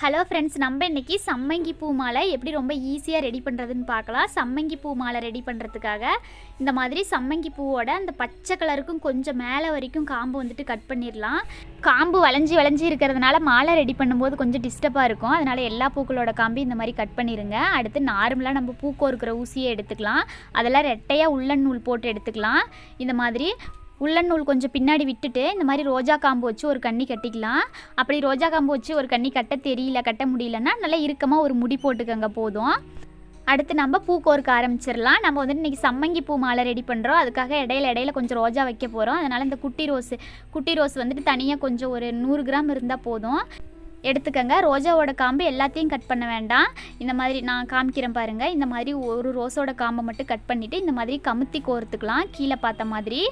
Hello friends, நம்ம இன்றைக்கி சம்மங்கி பூ மாலை எப்படி ரொம்ப ஈஸியாக ரெடி பண்ணுறதுன்னு பார்க்கலாம். சம்மங்கி பூ மாலை ரெடி பண்ணுறதுக்காக இந்த மாதிரி சம்மங்கி பூவோட அந்த பச்சை கலருக்கும் கொஞ்சம் மேலே வரைக்கும் காம்பு வந்துட்டு கட் பண்ணிடலாம். காம்பு வளைஞ்சி இருக்கிறதுனால மாலை ரெடி பண்ணும்போது கொஞ்சம் டிஸ்டர்பாக இருக்கும். அதனால் எல்லா பூக்களோட காம்பு இந்த மாதிரி கட் பண்ணிடுங்க. அடுத்து நார்மலாக நம்ம பூ கோர்க்கிற ஊசியை எடுத்துக்கலாம். அதெல்லாம் ரெட்டையாக உள்ளன் நூல் போட்டு எடுத்துக்கலாம். இந்த மாதிரி உள்ளன் நூல் கொஞ்சம் பின்னாடி விட்டுட்டு இந்த மாதிரி ரோஜா காம்பு வச்சு ஒரு கண்ணி கட்டிக்கலாம். அப்படி ரோஜா காம்பு வச்சு ஒரு கண்ணி கட்ட முடியலன்னா நல்லா இறுக்கமாக ஒரு முடி போட்டுக்கங்க போதும். அடுத்து நம்ம பூ கோர்க்க ஆரம்பிச்சிடலாம். நம்ம வந்துட்டு இன்றைக்கி சம்மங்கி பூ மாலை ரெடி பண்ணுறோம். அதுக்காக இடையில கொஞ்சம் ரோஜா வைக்க போகிறோம். அதனால் இந்த குட்டி ரோஸ் வந்துட்டு தனியாக கொஞ்சம் ஒரு 100 கிராம் இருந்தால் போதும் எடுத்துக்கங்க. ரோஜாவோட காம்பு எல்லாத்தையும் கட் பண்ண வேண்டாம். இந்த மாதிரி நான் காமிக்கிறேன் பாருங்கள். இந்த மாதிரி ஒரு ரோஸோட காம்பை மட்டும் கட் பண்ணிவிட்டு இந்த மாதிரி கமுத்தி கோர்த்துக்கலாம். கீழே பார்த்த மாதிரி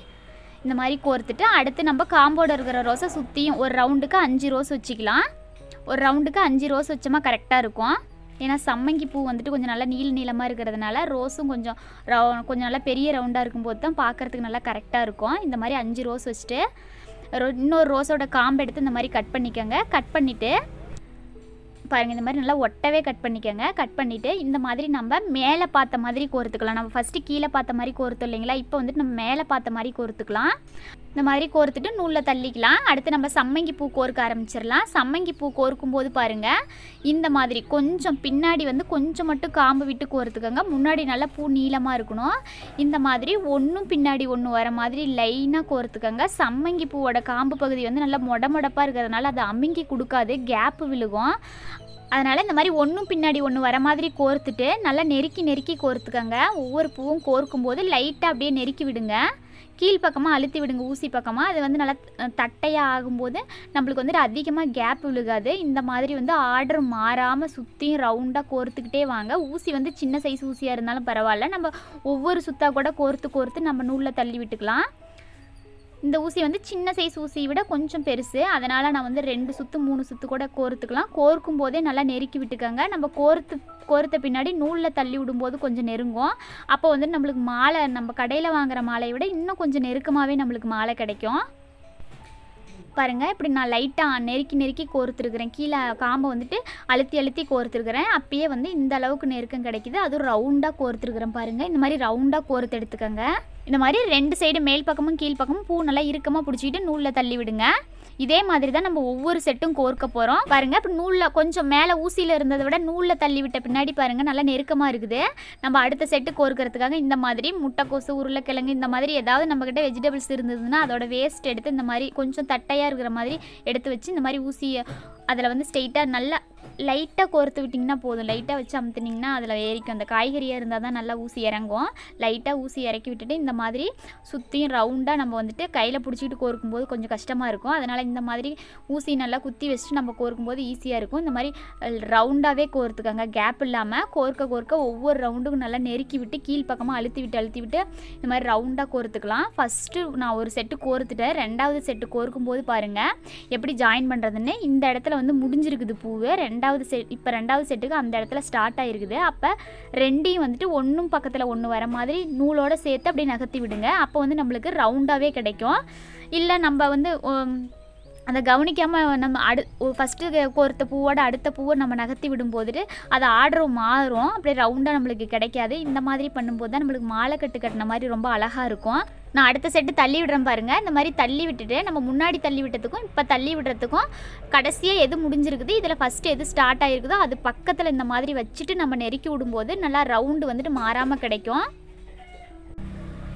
இந்த மாதிரி கோர்த்துட்டு அடுத்து நம்ம காம்போடு இருக்கிற ரோஸை சுற்றியும் ஒரு ரவுண்டுக்கு 5 ரோஸ் வச்சுக்கலாம். ஒரு ரவுண்டுக்கு 5 ரோஸ் வச்சோமா கரெக்டாக இருக்கும். ஏன்னா சம்மங்கி பூ வந்துட்டு கொஞ்சம் நல்லா நீளமாக இருக்கிறதுனால ரோஸும் கொஞ்சம் நல்லா பெரிய ரவுண்டாக இருக்கும்போது தான் பார்க்குறதுக்கு நல்லா கரெக்டாக இருக்கும். இந்த மாதிரி 5 ரோஸ் வச்சுட்டு இன்னொரு ரோஸோட காம்பு எடுத்து இந்த மாதிரி கட் பண்ணிக்கோங்க. கட் பண்ணிவிட்டு பாருங்கள், இந்த மாதிரி நல்லா ஒட்டவே கட் பண்ணிக்கோங்க. கட் பண்ணிவிட்டு இந்த மாதிரி நம்ம மேலே பார்த்த மாதிரி கோர்த்துக்கலாம். நம்ம ஃபஸ்ட்டு கீழே பார்த்த மாதிரி கோர்த்தோம் இல்லைங்களா, இப்போ வந்துட்டு நம்ம மேலே பார்த்த மாதிரி கோர்த்துக்கலாம். இந்த மாதிரி கோர்த்துட்டு நூலில் தள்ளிக்கலாம். அடுத்து நம்ம சம்மங்கி பூ கோர்க்க ஆரம்பிச்சிடலாம். சம்மங்கி பூ கோர்க்கும்போது பாருங்கள், இந்த மாதிரி கொஞ்சம் பின்னாடி கொஞ்சம் மட்டும் காம்பு விட்டு கோர்த்துக்கோங்க. முன்னாடி நல்லா பூ நீளமாக இருக்கணும். இந்த மாதிரி ஒன்றும் பின்னாடி ஒன்று வர மாதிரி லைனாக கோர்த்துக்கோங்க. சம்மங்கி பூவோட காம்பு பகுதி நல்லா மொடப்பாக இருக்கிறதுனால அது அமுங்கி கொடுக்காது, கேப்பு விழுகும். அதனால் இந்த மாதிரி ஒன்றும் பின்னாடி ஒன்று வர மாதிரி கோர்த்துட்டு நல்லா நெருக்கி கோர்த்துக்கோங்க. ஒவ்வொரு பூவும் கோர்க்கும்போது லைட்டாக அப்படியே நெருக்கி விடுங்க. கீழ்ப்பக்கமாக அழுத்தி விடுங்க, ஊசி பக்கமாக. அது நல்லா தட்டையாக ஆகும்போது நம்மளுக்கு அதிகமாக கேப் விழுகாது. இந்த மாதிரி ஆர்டர் மாறாமல் சுற்றியும் ரவுண்டாக கோர்த்துக்கிட்டே வாங்க. ஊசி சின்ன சைஸ் ஊசியாக இருந்தாலும் பரவாயில்ல, நம்ம ஒவ்வொரு சுத்தாக கூட கோர்த்து நம்ம நூலில் தள்ளி விட்டுக்கலாம். இந்த ஊசி சின்ன சைஸ் ஊசியை விட கொஞ்சம் பெருசு, அதனால் நான் 2 சுற்று 3 சுற்று கூட கோர்த்துக்கலாம். கோர்க்கும் போதே நல்லா நெருக்கி விட்டுக்கோங்க. நம்ம கோர்த்த பின்னாடி நூலில் தள்ளி விடும்போது கொஞ்சம் நெருங்கும். அப்போ நம்மளுக்கு மாலை நம்ம கடையில் வாங்குகிற மாலையை விட இன்னும் கொஞ்சம் நெருக்கமாகவே நம்மளுக்கு மாலை கிடைக்கும். பாருங்கள், இப்படி நான் லைட்டாக நெருக்கி கோர்த்துருக்குறேன். கீழே காம்பை அழுத்தி கோர்த்துருக்குறேன். அப்பயே இந்த அளவுக்கு நெருக்கம் கிடைக்கிது. அதுவும் ரவுண்டாக கோர்த்துருக்குறேன் பாருங்கள். இந்த மாதிரி ரவுண்டாக கோர்த்து எடுத்துக்கோங்க. இந்த மாதிரி 2 சைடு மேல் பக்கமும் கீழ் பக்கமும் பூ நல்லா இறுக்கமாக பிடிச்சிக்கிட்டு நூலில் தள்ளி விடுங்க. இதே மாதிரி தான் நம்ம ஒவ்வொரு செட்டும் கோர்க்க போகிறோம். பாருங்கள், இப்போ நூலில் கொஞ்சம் மேலே ஊசியில் இருந்ததை விட நூலில் தள்ளி விட்ட பின்னாடி பாருங்கள் நல்லா நெருக்கமாக இருக்குது. நம்ம அடுத்த செட்டு கோர்க்கிறதுக்காக இந்த மாதிரி முட்டைக்கோசு, உருளைக்கிழங்கு, இந்த மாதிரி ஏதாவது நம்மக்கிட்ட வெஜிடபிள்ஸ் இருந்ததுன்னா அதோட வேஸ்ட் எடுத்து இந்த மாதிரி கொஞ்சம் தட்டையாக இருக்கிற மாதிரி எடுத்து வச்சு இந்த மாதிரி ஊசியை அதில் ஸ்ட்ரெயிட்டாக நல்லா லைட்டாக கோர்த்து விட்டிங்கன்னா போதும். லைட்டாக வச்சு அமுத்துனிங்கன்னா அதில் ஏறிக்கும். அந்த காய்கறியாக இருந்தால் தான் நல்லா ஊசி இறங்கும். லைட்டாக ஊசி இறக்கி விட்டுட்டு இந்த மாதிரி சுற்றியும் ரவுண்டாக நம்ம கையில் பிடிச்சிக்கிட்டு கோர்க்கும்போது கொஞ்சம் கஷ்டமாக இருக்கும். அதனால் இந்த மாதிரி ஊசி நல்லா குத்தி வச்சுட்டு நம்ம கோர்க்கும்போது ஈஸியாக இருக்கும். இந்த மாதிரி ரவுண்டாகவே கோர்த்துக்கோங்க. கேப் இல்லாமல் கோர்க்க ஒவ்வொரு ரவுண்டுக்கும் நல்லா நெருக்கி விட்டு கீழ்ப்பக்கமாக அழுத்தி விட்டு இந்த மாதிரி ரவுண்டாக கோர்த்துக்கலாம். ஃபஸ்ட்டு நான் ஒரு செட்டு கோர்த்துட்டேன். 2வது செட்டு கோர்க்கும்போது பாருங்கள் எப்படி ஜாயின் பண்ணுறதுன்னு. இந்த இடத்துல முடிஞ்சிருக்குது பூவு. இப்போ 2வது செட்டுக்கு அந்த இடத்துல ஸ்டார்ட் ஆகிருக்குது. அப்போ 2ஐயும் ஒன்றும் பக்கத்தில் ஒன்று வர மாதிரி நூலோடு சேர்த்து அப்படியே நகர்த்தி விடுங்க. அப்போ நம்மளுக்கு ரவுண்டாகவே கிடைக்கும். இல்லை நம்ம அதை கவனிக்காமல் நம்ம ஃபஸ்ட்டு கோர்த்த பூவோட அடுத்த பூவை நம்ம நகர்த்தி விடும்போது அது ஆர்டரும் மாறும். அப்படியே ரவுண்டாக நம்மளுக்கு கிடைக்காது. இந்த மாதிரி பண்ணும்போது தான் நம்மளுக்கு மாலை கட்டின மாதிரி ரொம்ப அழகாக இருக்கும். நான் அடுத்த செட்டு தள்ளி விடுறேன் பாருங்கள். இந்த மாதிரி தள்ளி விட்டுட்டு நம்ம முன்னாடி தள்ளி விட்டதுக்கும் இப்போ தள்ளி விடுறதுக்கும் கடைசியாக எது முடிஞ்சிருக்குது, இதில் ஃபஸ்ட்டு எது ஸ்டார்ட் ஆகிருக்குதோ அது பக்கத்தில் இந்த மாதிரி வச்சுட்டு நம்ம நெருக்கி விடும்போது நல்லா ரவுண்டு மாறாமல் கிடைக்கும்.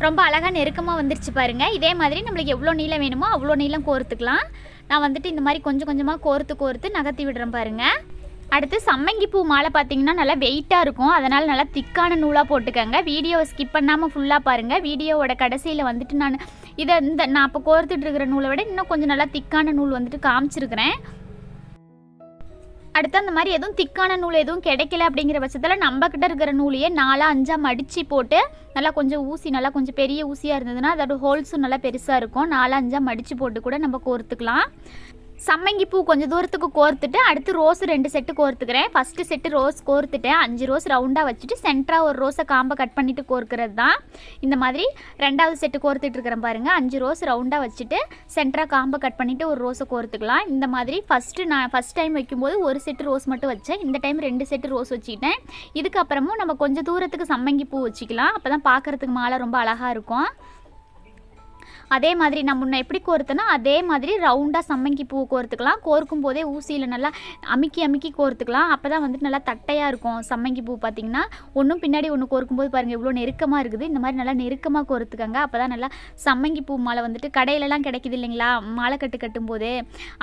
ரொம்ப அழகாக நெருக்கமாக வந்துருச்சு பாருங்கள். இதே மாதிரி நம்மளுக்கு எவ்வளோ நீளம் வேணுமோ அவ்வளோ நீளம் கோர்த்துக்கலாம். நான் இந்த மாதிரி கொஞ்சம் கொஞ்சமாக கோர்த்து நகர்த்தி விடுறேன் பாருங்கள். அடுத்து சம்மங்கி பூ மாலை பார்த்திங்கன்னா நல்லா வெயிட்டாக இருக்கும். அதனால் நல்லா திக்கான நூலாக போட்டுக்கோங்க. வீடியோவை ஸ்கிப் பண்ணாமல் ஃபுல்லாக பாருங்கள். வீடியோவோட கடைசியில் நான் நான் இப்போ கோர்த்துட்ருக்கிற நூலை விட இன்னும் கொஞ்சம் நல்லா திக்கான நூல் காமிச்சிருக்கிறேன். அடுத்து அந்த மாதிரி எதுவும் திக்கான நூல் எதுவும் கிடைக்கல அப்படிங்கிற பட்சத்தில் நம்மக்கிட்ட இருக்கிற நூலையே 4-5 மடித்து போட்டு நல்லா கொஞ்சம் ஊசி நல்லா கொஞ்சம் பெரிய ஊசியாக இருந்ததுன்னா அதோட ஹோல்ஸும் நல்லா பெருசாக இருக்கும். 4-5 மடித்து போட்டு கூட நம்ம கோர்த்துக்கலாம். சம்மங்கி பூ கொஞ்சம் தூரத்துக்கு கோர்த்துட்டு அடுத்து ரோஸ் 2 செட்டு கோர்த்துக்கிறேன். ஃபஸ்ட்டு செட்டு ரோஸ் கோர்த்துட்டேன். 5 ரோஸ் ரவுண்டாக வச்சுட்டு சென்டராக ஒரு ரோஸை காம்பை கட் பண்ணிவிட்டு கோர்க்கிறது தான். இந்த மாதிரி 2வது செட்டு கோர்த்துட்டு இருக்கிறேன் பாருங்கள். 5 ரோஸ் ரவுண்டாக வச்சுட்டு சென்டராக காம்பை கட் பண்ணிவிட்டு ஒரு ரோஸை கோர்த்துக்கலாம். இந்த மாதிரி நான் ஃபஸ்ட் டைம் வைக்கும்போது ஒரு செட்டு ரோஸ் மட்டும் வச்சேன். இந்த டைம் 2 செட்டு ரோஸ் வச்சுக்கிட்டேன். இதுக்கப்புறமும் நம்ம கொஞ்சம் தூரத்துக்கு சம்மங்கி பூ வச்சுக்கலாம். அப்போ தான் பார்க்குறதுக்கு மாலை ரொம்ப அழகாக இருக்கும். அதே மாதிரி நான் முன்ன எப்படி கோர்த்தனோ அதே மாதிரி ரவுண்டாக சம்மங்கி பூ கோர்த்துக்கலாம். கோர்க்கும் போதே ஊசியில் நல்லா அமுக்கி கோர்த்துக்கலாம். அப்போ தான் வந்துட்டு நல்லா தட்டையாக இருக்கும் சம்மங்கி பூ. பார்த்திங்கன்னா ஒன்றும் பின்னாடி ஒன்று கோர்க்கும்போது பாருங்கள் எவ்வளோ நெருக்கமாக இருக்குது. இந்த மாதிரி நல்லா நெருக்கமாக கோர்த்துக்கங்க. அப்போ தான் நல்லா சம்மங்கி பூ மாலை வந்துட்டு கடையிலலாம் கிடைக்குது இல்லைங்களா, மாலை கட்டும்போது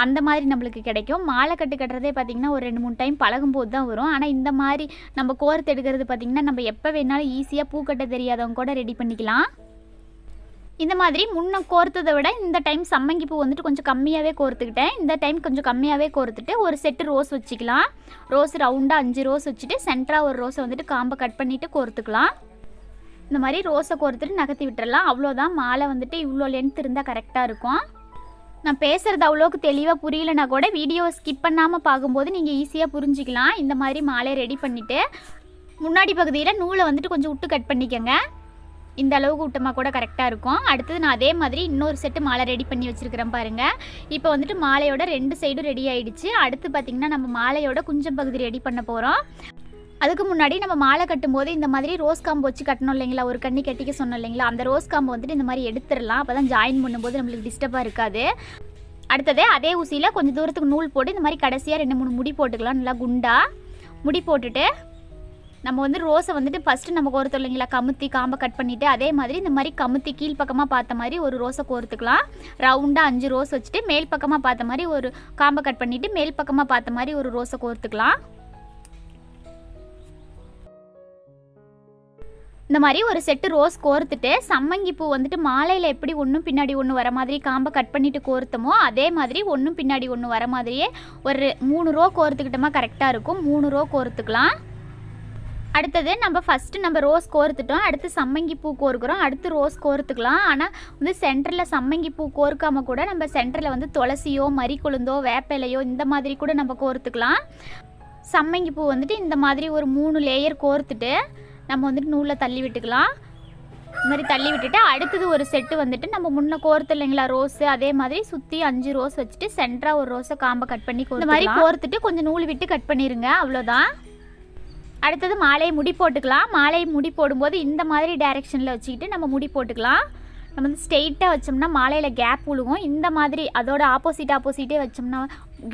அந்த மாதிரி நம்மளுக்கு கிடைக்கும். மாலை கட்டுறதே பார்த்திங்கன்னா ஒரு 2-3 டைம் பழகும்போது தான் வரும். ஆனால் இந்த மாதிரி நம்ம கோர்த்து எடுக்கிறது பார்த்திங்கன்னா நம்ம எப்போ வேணாலும் ஈஸியாக பூ கட்ட தெரியாதவங்க கூட ரெடி பண்ணிக்கலாம். இந்த மாதிரி முன்ன கோர்த்ததை விட இந்த டைம் சம்மங்கி பூ வந்துட்டு கொஞ்சம் கம்மியாகவே கோர்த்துக்கிட்டேன். இந்த டைம் கொஞ்சம் கம்மியாகவே கோர்த்துட்டு ஒரு செட்டு ரோஸ் வச்சுக்கலாம். ரோஸ் ரவுண்டாக 5 ரோஸ் வச்சுட்டு சென்டராக ஒரு ரோஸை வந்துட்டு காம்பை கட் பண்ணிவிட்டு கோர்த்துக்கலாம். இந்த மாதிரி ரோஸை கோர்த்துட்டு நகர்த்தி விட்டுறலாம். அவ்வளோதான். மாலை வந்துட்டு இவ்வளோ லென்த் இருந்தால் கரெக்டாக இருக்கும். நான் பேசுகிறது அவ்வளோக்கு தெளிவாக புரியலைனா கூட வீடியோவை ஸ்கிப் பண்ணாமல் பார்க்கும்போது நீங்கள் ஈஸியாக புரிஞ்சிக்கலாம். இந்த மாதிரி மாலையை ரெடி பண்ணிவிட்டு முன்னாடி பகுதியில் நூலை வந்துட்டு கொஞ்சம் விட்டு கட் பண்ணிக்கோங்க. இந்த அளவுக்கு விட்டமாக கூட கரெக்டாக இருக்கும். அடுத்தது நான் அதே மாதிரி இன்னொரு செட்டு மாலை ரெடி பண்ணி வச்சுருக்கிறேன் பாருங்கள். இப்போ வந்துட்டு மாலையோட 2 சைடும் ரெடி ஆகிடுச்சு. அடுத்து பார்த்திங்கன்னா நம்ம மாலையோட குஞ்சம் பகுதி ரெடி பண்ண போகிறோம். அதுக்கு முன்னாடி நம்ம மாலை கட்டும்போது இந்த மாதிரி ரோஸ் காம்பு வச்சு கட்டணும் இல்லைங்களா, ஒரு கண்ணி கட்டிக்க சொன்னோம் இல்லைங்களா, அந்த ரோஸ் காம்பு வந்துட்டு இந்த மாதிரி எடுத்துடலாம். அப்போ தான் ஜாயின் பண்ணும்போது நம்மளுக்கு டிஸ்டர்பாக இருக்காது. அடுத்தது அதே ஊசியில் கொஞ்சம் தூரத்துக்கு நூல் போட்டு இந்த மாதிரி கடைசியாக 2-3 முடி போட்டுக்கலாம். நல்லா குண்டா முடி போட்டுட்டு நம்ம வந்து ரோஸை வந்துட்டு ஃபஸ்ட்டு நம்ம கோர்த்தோம் இல்லைங்களா, கமுத்தி காம்பை கட் பண்ணிவிட்டு அதே மாதிரி இந்த மாதிரி கமுத்தி கீழ் பக்கமாக பார்த்த மாதிரி ஒரு ரோஸை கோர்த்துக்கலாம். ரவுண்டாக 5 ரோஸ் வச்சுட்டு மேல் பக்கமாக பார்த்த மாதிரி ஒரு காம்பை கட் பண்ணிவிட்டு மேல் பக்கமாக பார்த்த மாதிரி ஒரு ரோஸை கோர்த்துக்கலாம். இந்த மாதிரி ஒரு செட்டு ரோஸ் கோர்த்துட்டு சம்மங்கி பூ வந்துட்டு மாலையில் எப்படி ஒன்றும் பின்னாடி ஒன்று வர மாதிரி காம்பை கட் பண்ணிவிட்டு கோர்த்தமோ அதே மாதிரி ஒன்றும் பின்னாடி ஒன்று வர மாதிரியே ஒரு 3 ரோ கோர்த்துக்கிட்டோமா கரெக்டாக இருக்கும். 3 ரோ கோர்த்துக்கலாம். அடுத்தது நம்ம ஃபஸ்ட்டு ரோஸ் கோர்த்துட்டோம். அடுத்து சம்மங்கி பூ கோர்க்குறோம். அடுத்து ரோஸ் கோர்த்துக்கலாம். ஆனால் வந்து சென்டரில் சம்மங்கி பூ கோர்க்காமல் கூட நம்ம சென்டரில் வந்து துளசியோ மறிக்குழுந்தோ வேப்பிலையோ இந்த மாதிரி கூட நம்ம கோர்த்துக்கலாம். சம்மங்கி பூ வந்துட்டு இந்த மாதிரி ஒரு 3 லேயர் கோர்த்துட்டு நம்ம வந்துட்டு நூலில் தள்ளி விட்டுக்கலாம். இந்த மாதிரி தள்ளி விட்டுட்டு அடுத்தது ஒரு செட்டு வந்துட்டு நம்ம முன்ன கோர்த்து இல்லைங்களா ரோஸு, அதே மாதிரி சுற்றி 5 ரோஸ் வச்சுட்டு சென்டராக ஒரு ரோஸை காம்பை கட் பண்ணி இந்த மாதிரி கோர்த்துட்டு கொஞ்சம் நூல் விட்டு கட் பண்ணிடுங்க. அவ்வளோதான். அடுத்தது மாலையை முடி போட்டுக்கலாம். மாலையை முடி போடும்போது இந்த மாதிரி டைரெக்ஷனில் வச்சுக்கிட்டு நம்ம முடி போட்டுக்கலாம். நம்ம வந்து ஸ்ட்ரெயிட்டாக வச்சோம்னா மாலையில் கேப் விழுகும். இந்த மாதிரி அதோட ஆப்போசிட்டே வச்சோம்னா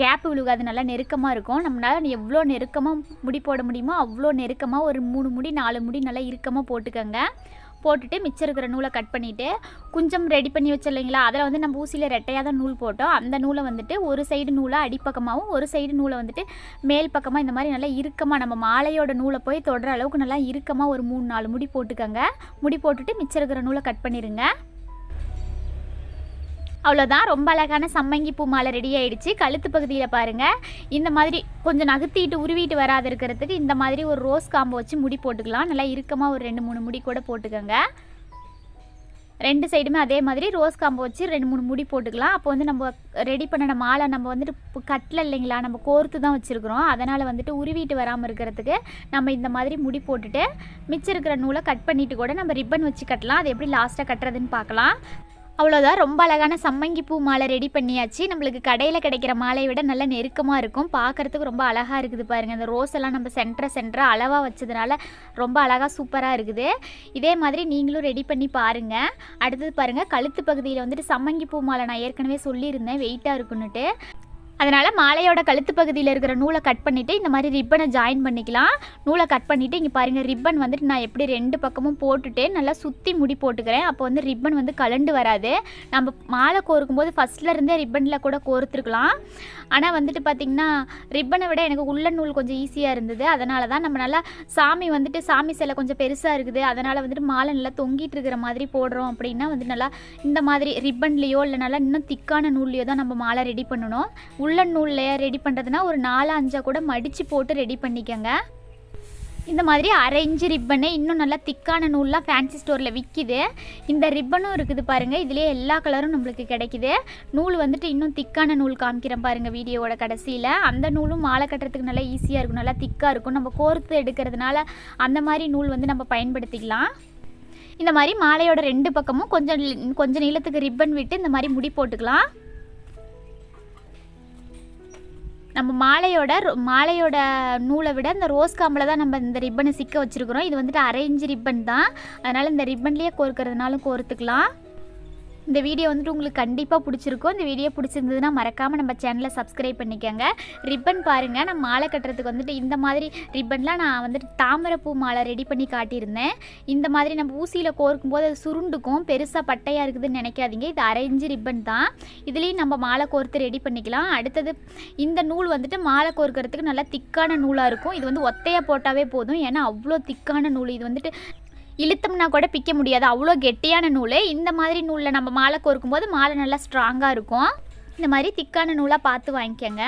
கேப் விழுகாது, நல்லா நெருக்கமாக இருக்கும். நம்மளால் எவ்வளோ நெருக்கமாக முடி போட முடியுமோ அவ்வளோ நெருக்கமாக ஒரு 3 முடி 4 முடி நல்லா இறுக்கமாக போட்டுக்கோங்க. போட்டுட்டு மிச்சம் இருக்கிற நூலை கட் பண்ணிவிட்டு குஞ்சம் ரெடி பண்ணி வச்சிடலைங்களா, அதில் வந்து நம்ம ஊசியில் ரெட்டையாக தான் நூல் போட்டோம். அந்த நூலை வந்துட்டு ஒரு சைடு நூலை அடிப்பக்கமாகவும் ஒரு சைடு நூலை வந்துட்டு மேல் பக்கமாக இந்த மாதிரி நல்லா இறுக்கமாக நம்ம மாலையோட நூலை போய் தொடுற அளவுக்கு நல்லா இறுக்கமாக ஒரு 3-4 முடி போட்டுக்கோங்க. முடி போட்டுட்டு மிச்சம் இருக்கிற நூலை கட் பண்ணிடுங்க. அவ்வளோதான். ரொம்ப அழகான சம்மங்கி பூ மாலை ரெடி ஆகிடுச்சு. கழுத்து பகுதியில் பாருங்கள் இந்த மாதிரி கொஞ்சம் நகர்த்திட்டு உருவிட்டு வராது இருக்கிறதுக்கு இந்த மாதிரி ஒரு ரோஸ் காம்பை வச்சு முடி போட்டுக்கலாம். நல்லா இறுக்கமாக ஒரு 2-3 முடி கூட போட்டுக்கோங்க. 2 சைடுமே அதே மாதிரி ரோஸ் காம்பை வச்சு 2-3 முடி போட்டுக்கலாம். அப்போ வந்து நம்ம ரெடி பண்ணின மாலை நம்ம வந்துட்டு கட்டில் இல்லைங்களா, நம்ம கோர்த்து தான் வச்சுருக்குறோம். அதனால் வந்துட்டு உருவிட்டு வராமல் இருக்கிறதுக்கு நம்ம இந்த மாதிரி முடி போட்டுட்டு மிச்சம் இருக்கிற நூலை கட் பண்ணிவிட்டு கூட நம்ம ரிப்பன் வச்சு கட்டலாம். அது எப்படி லாஸ்ட்டாக கட்டுறதுன்னு பார்க்கலாம். அவ்வளோதான். ரொம்ப அழகான சம்மங்கி பூ மாலை ரெடி பண்ணியாச்சு. நம்மளுக்கு கடையில் கிடைக்கிற மாலையை விட நல்ல நெருக்கமாக இருக்கும். பார்க்குறதுக்கு ரொம்ப அழகாக இருக்குது பாருங்கள். இந்த ரோஸ் எல்லாம் நம்ம சென்டராக அளவாக வச்சதுனால ரொம்ப அழகாக சூப்பராக இருக்குது. இதே மாதிரி நீங்களும் ரெடி பண்ணி பாருங்கள். அடுத்தது பாருங்கள் கழுத்து பகுதியில் வந்துட்டு சம்மங்கி பூ மாலை நான் ஏற்கனவே சொல்லியிருந்தேன் வெயிட்டாக இருக்குன்னுட்டு. அதனால் மாலையோட கழுத்து பகுதியில் இருக்கிற நூலை கட் பண்ணிவிட்டு இந்த மாதிரி ரிப்பனை ஜாயின் பண்ணிக்கலாம். நூலை கட் பண்ணிவிட்டு இங்கே பாருங்கள் ரிப்பன் வந்துட்டு நான் எப்படி 2 பக்கமும் போட்டுட்டு நல்லா சுற்றி முடி போட்டுக்கிறேன். அப்போ வந்து ரிப்பன் வந்து கலண்டு வராது. நம்ம மாலை கோர்க்கும்போது ஃபஸ்ட்லேருந்தே ரிப்பனில் கூட கோர்த்துருக்கலாம். ஆனால் வந்துட்டு பார்த்திங்கன்னா ரிப்பனை விட எனக்கு உள்ளன் நூல் கொஞ்சம் ஈஸியாக இருந்தது. அதனால தான் நம்ம நல்லா சாமி சிலை கொஞ்சம் பெருசாக இருக்குது, அதனால் வந்துட்டு மாலை நல்லா தொங்கிட்டு இருக்கிற மாதிரி போடுறோம் அப்படின்னா வந்து நல்லா இந்த மாதிரி ரிப்பன்லேயோ இல்லை நல்லா இன்னும் திக்கான நூல்லையோ தான் நம்ம மாலை ரெடி பண்ணணும். உள்ளன் நூலில் ரெடி பண்ணுறதுனா ஒரு 4-5 கூட மடித்து போட்டு ரெடி பண்ணிக்கோங்க. இந்த மாதிரி 1/2 இன்ச்சு ரிப்பனு இன்னும் நல்லா திக்கான நூல்லாம் ஃபேன்சி ஸ்டோரில் விற்கிது. இந்த ரிப்பனும் இருக்குது பாருங்கள். இதுலேயே எல்லா கலரும் நம்மளுக்கு கிடைக்குது. நூல் வந்துட்டு இன்னும் திக்கான நூல் காமிக்கிறேன் பாருங்கள் வீடியோவோட கடைசியில். அந்த நூலும் மாலை கட்டுறதுக்கு நல்லா ஈஸியாக இருக்கும், நல்லா திக்காக இருக்கும். நம்ம கோர்த்து எடுக்கிறதுனால அந்த மாதிரி நூல் வந்து நம்ம பயன்படுத்திக்கலாம். இந்த மாதிரி மாலையோட 2 பக்கமும் கொஞ்சம் நீளத்துக்கு ரிப்பன் விட்டு இந்த மாதிரி முடி போட்டுக்கலாம். நம்ம மாலையோட நூலை விட இந்த ரோஸ் காம்பில் தான் நம்ம இந்த ரிப்பனை சிக்க வச்சுருக்குறோம். இது வந்துட்டு 1/2 இன்ச்சு ரிப்பன் தான், அதனால் இந்த ரிப்பன்லேயே கோர்க்கிறதுனாலும் கோர்த்துக்கலாம். இந்த வீடியோ வந்துட்டு உங்களுக்கு கண்டிப்பாக பிடிச்சிருக்கும். இந்த வீடியோ பிடிச்சிருந்ததுன்னா மறக்காமல் நம்ம சேனலை சப்ஸ்கிரைப் பண்ணிக்கோங்க. ரிப்பன் பாருங்கள், நான் மாலை கட்டுறதுக்கு வந்துட்டு இந்த மாதிரி ரிப்பன்லாம் நான் வந்துட்டு தாமரைப்பூ மாலை ரெடி பண்ணி காட்டியிருந்தேன். இந்த மாதிரி நம்ம ஊசியில் கோர்க்கும்போது அது சுருண்டுக்கும், பெருசாக பட்டையாக இருக்குதுன்னு நினைக்காதீங்க. இது 1/2 இன்ச்சு ரிப்பன் தான். இதுலேயும் நம்ம மாலை கோர்த்து ரெடி பண்ணிக்கலாம். அடுத்தது இந்த நூல் வந்துட்டு மாலை கோர்க்கிறதுக்கு நல்லா திக்கான நூலாக இருக்கும். இது வந்து ஒத்தையாக போட்டாவே போதும், ஏன்னா அவ்வளோ திக்கான நூல். இது வந்துட்டு இழுத்தம்னா கூட பிக்க முடியாது, அவ்வளோ கெட்டியான நூல். இந்த மாதிரி நூலில் நம்ம மாலை கோர்க்கும்போது மாலை நல்லா ஸ்ட்ராங்காக இருக்கும். இந்த மாதிரி திக்கான நூலாக பார்த்து வாங்கிக்கோங்க.